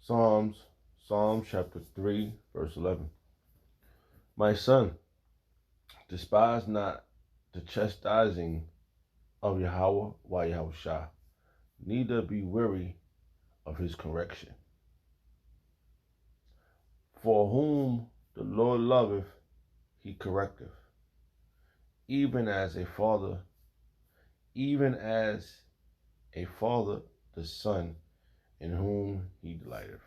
Psalms, Psalm chapter 3, verse 11. My son, despise not the chastising of Yahweh while Yahweh Shah, neither be weary of his correction. For whom the Lord loveth, he correcteth, even as a father, even as a father the son in whom he delighteth.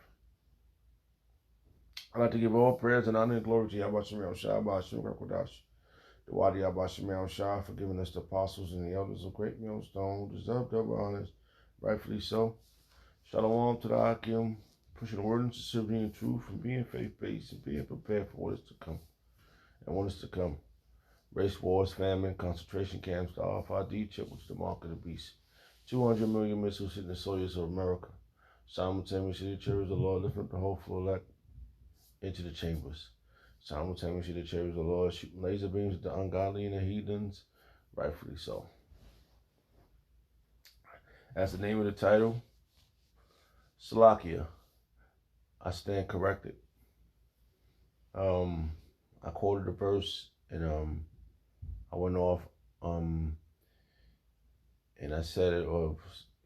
I'd like to give all prayers and honor and glory to Yahweh Shem Shah, Ba'ashem Rakodash, the Wadi Yahweh Shem Shah, for giving us the apostles and the elders of great millstone who deserve double honors, rightfully so. Shalom to the Akim, pushing the word into sincerity and truth, and being faith-based and being prepared for what is to come. And what is to come. Race wars, famine, concentration camps, the RFID chip, which is the mark of the beast. 200 million missiles hitting the soils of America. Simultaneously, the chariots of the Lord lifting up the hopeful elect into the chambers. Simultaneously, the chariots of the Lord shooting laser beams at the ungodly and the heathens, rightfully so. That's the name of the title. Salachya, I stand corrected. I quoted a verse and I went off and I said it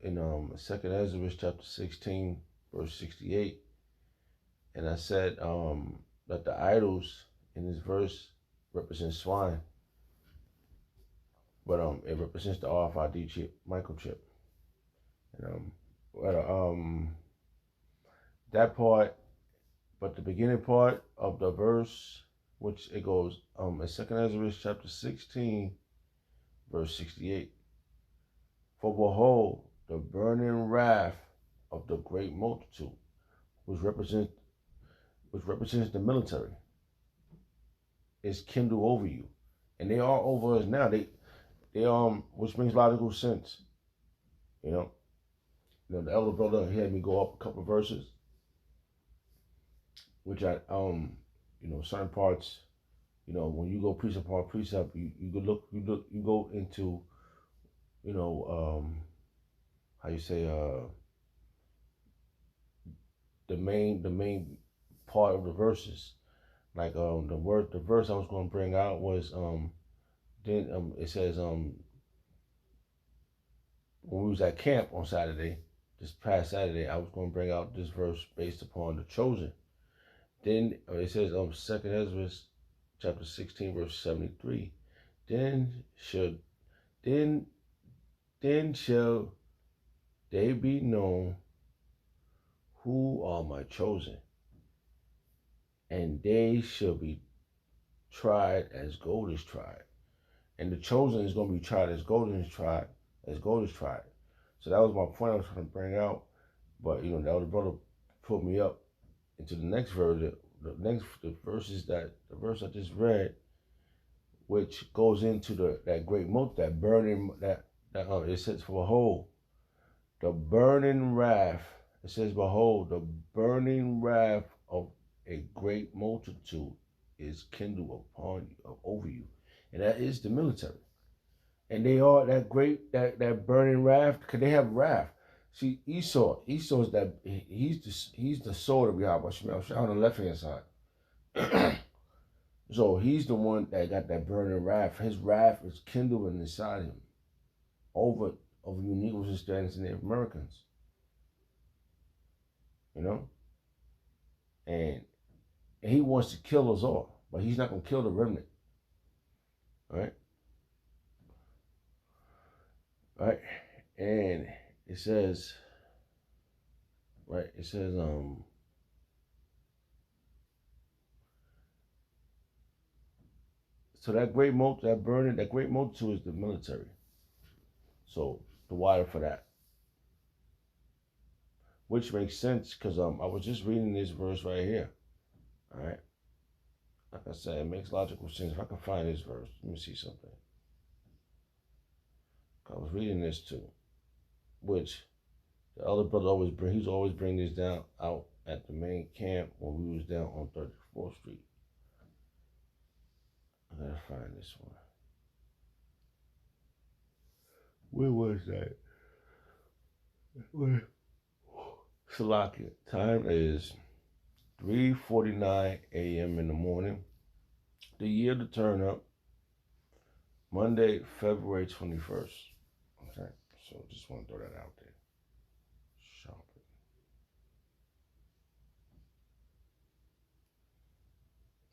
in 2nd Ezra chapter 16 verse 68, and I said that the idols in this verse represent swine, but it represents the RFID chip, microchip, and that part, but the beginning part of the verse, which it goes in 2nd Ezra chapter 16 verse 68. For behold, the burning wrath of the great multitude, which represents the military, is kindled over you, and they are over us now. They which makes logical sense. You know, the elder brother, he had me go up a couple of verses, which I certain parts, when you go precept upon precept, you go into, how you say, the main part of the verses. Like the verse I was going to bring out was then it says when we was at camp on Saturday, this past Saturday, I was going to bring out this verse based upon the chosen. Then it says 2nd Ezra chapter 16 verse 73. Then shall they be known who are my chosen, and they shall be tried as gold is tried. And the chosen is going to be tried as gold is tried. So that was my point I was trying to bring out. But the elder brother put me up into the next verse. The verse I just read, which goes into that great multitude, that burning, that it says, for behold, the burning wrath. It says, behold, the burning wrath of a great multitude is kindled upon you, over you, and that is the military. And they are that burning wrath, because they have wrath. See, Esau's that he's the sword of Yahweh Shemel on the left hand side. So he's the one that got that burning wrath. His wrath is kindled inside him over you Negroes and Hispanics and Native Americans. And he wants to kill us all, but he's not going to kill the remnant. All right, and it says, so that great multitude is the military. So the water for that, which makes sense because I was just reading this verse right here. All right, like I said, it makes logical sense. If I can find this verse, let me see something. I was reading this too, which the elder brother he's always bring this down out at the main camp when we was down on 34th Street. I gotta find this one. Where was that? Salachya. Time is 3:49 a.m. in the morning. The year to turn up, Monday, February 21st. Okay, so just want to throw that out there. Shopping.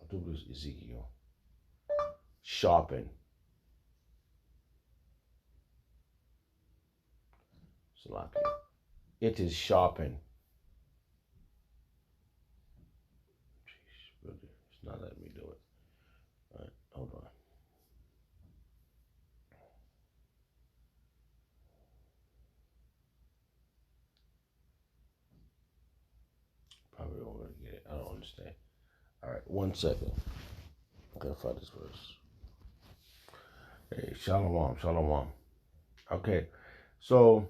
I'll do this Ezekiel. Shopping. Salachya. It is shopping. Jeez, really, it's not letting me do it. All right, hold on. Probably don't really get it. I don't understand. All right, 1 second. I gotta find this verse. Hey, shalom, shalom. Okay, so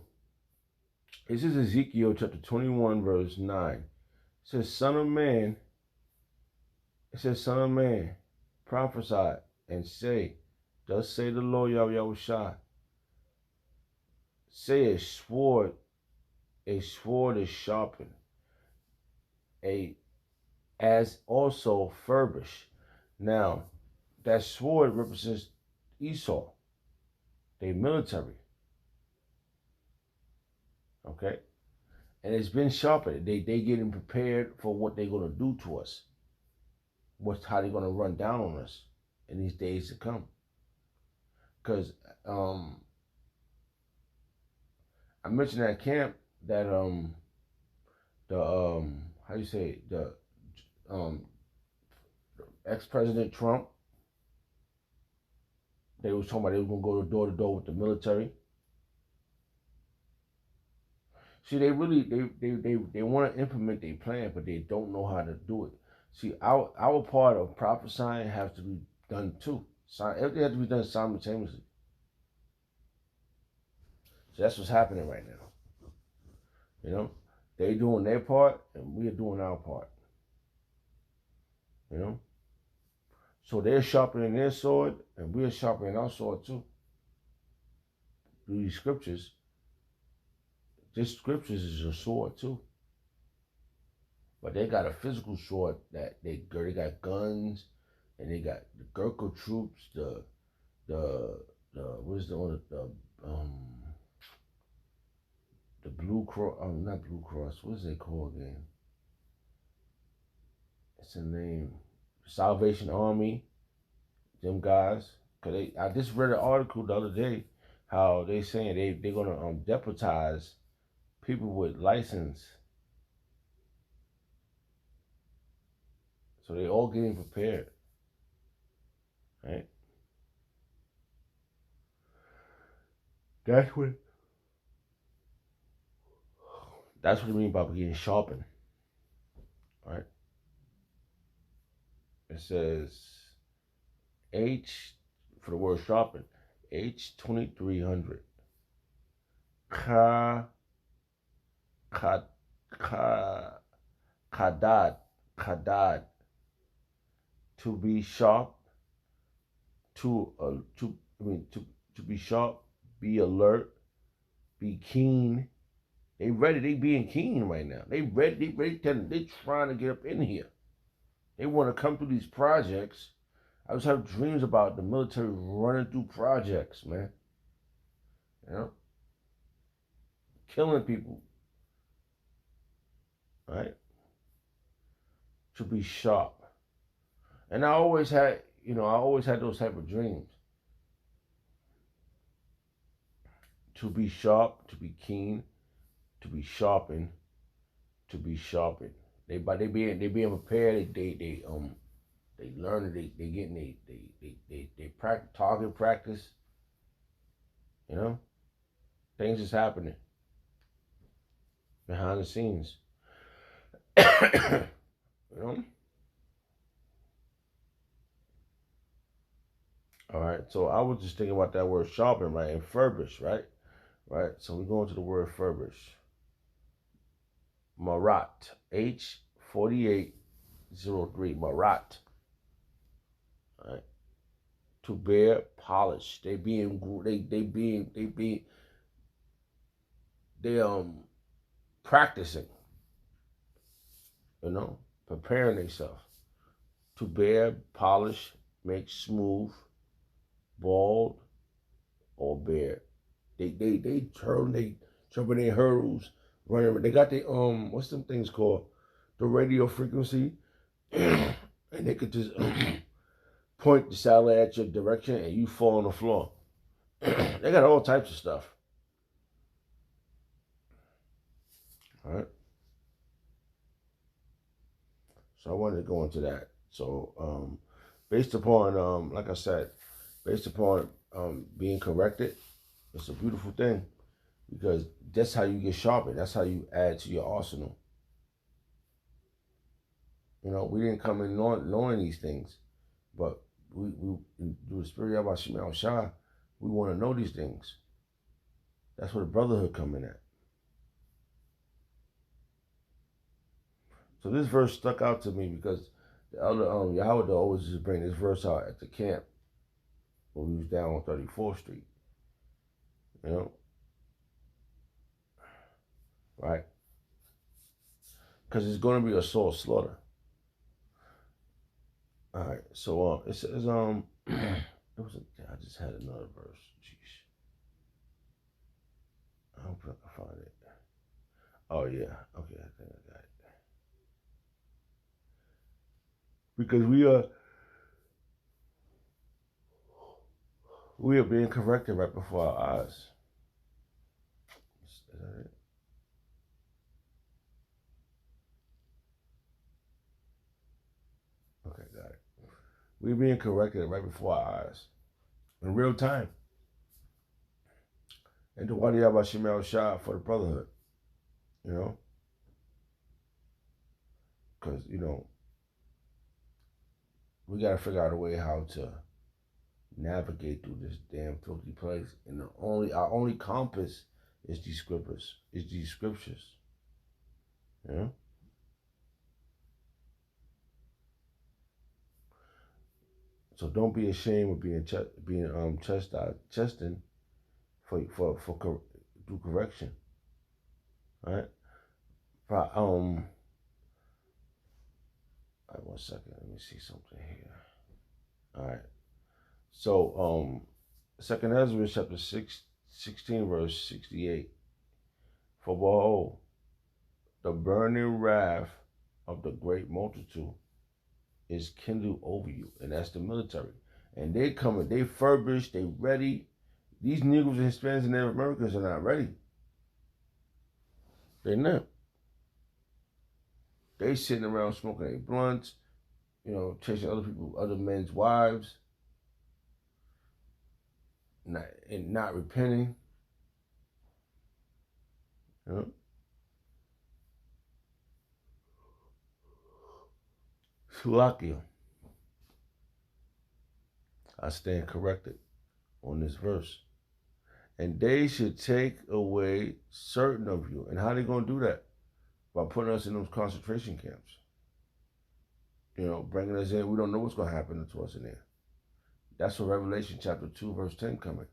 this is Ezekiel chapter 21, verse 9. It says, Son of man, prophesy and say, thus say the Lord Yahweh Shai. Say a sword is sharpened, as also furbished. Now, that sword represents Esau, their military. Okay? And it's been sharpened. They getting prepared for what they're gonna do to us. How they're gonna run down on us in these days to come. Because I mentioned at camp that the how you say the ex-president Trump, they was talking about they was gonna go door to door with the military. See, they really they want to implement their plan, but they don't know how to do it. See, our part of prophesying has to be done too. Everything has to be done simultaneously. So that's what's happening right now. You know, they doing their part, and we are doing our part. You know, so they're sharpening their sword, and we're sharpening our sword too. Through these scriptures, this scriptures is a sword too. But they got a physical sword that they got guns, and they got the Gurkha troops, the what is the Blue Cross, not Blue Cross, what is it called again? It's a name, Salvation Army, them guys. Cause I just read an article the other day how they saying they're gonna deputize people with license. So they all getting prepared, right? That's what that's what I mean by getting sharpened, right? It says H for the word sharpen, H 2300. Ka ka ka kadad to be sharp, to be sharp, be alert, be keen. They ready. They being keen right now. They ready. They trying to get up in here. They want to come through these projects. I just have dreams about the military running through projects, man. You know, killing people. Right? To be sharp. And I always had those type of dreams. To be sharp, to be keen, to be sharpened, to be sharpened. They being prepared. They learning. They getting they practice target practice. You know, things is happening behind the scenes. You know. All right. So I was just thinking about that word sharpen, right, and furbish, right, right. So we go into the word furbish. Marat, H 4803. Marat. All right. To bear polish. They practicing. you know, preparing themselves to bear, polish, make smooth, bald, or bare. They turn, they jumping their hurdles, running. They got the what's them things called? The radio frequency, and they could just point the salad at your direction, and you fall on the floor. They got all types of stuff. All right. So I wanted to go into that. So based upon like I said, based upon being corrected, it's a beautiful thing because that's how you get sharpened. That's how you add to your arsenal. You know, we didn't come in knowing these things, but we do the spirit of our Shema Shah, we want to know these things. That's where the brotherhood come in at. So this verse stuck out to me because the elder Yahweh always just bring this verse out at the camp when we was down on 34th Street. You know? Right? Because it's going to be a soul slaughter. All right. So it says it was I just had another verse. Jeez. I hope I can find it. Oh yeah. Okay, I think I got it. Because we are being corrected right before our eyes. Is that it? Okay, got it. We're being corrected right before our eyes in real time. And to Wadi Abba Shemel Shah for the brotherhood, you know? Because, you know, we got to figure out a way how to navigate through this damn filthy place. And our only compass is these scriptures. You know? So don't be ashamed of being chesting for do correction. All right? All right, 1 second. Let me see something here. All right. So, Second Ezra chapter 16, verse 68. For behold, the burning wrath of the great multitude is kindled over you, and that's the military. And they coming, they furbished, they ready. These Negroes and Hispanics and Native Americans are not ready. They're not. They sitting around smoking their blunts, you know, chasing other men's wives, not repenting. You know? Salachya. I stand corrected on this verse. And they should take away certain of you. And how they going to do that? By putting us in those concentration camps. You know, bringing us in. We don't know what's going to happen to us in there. That's what Revelation chapter 2, verse 10 coming.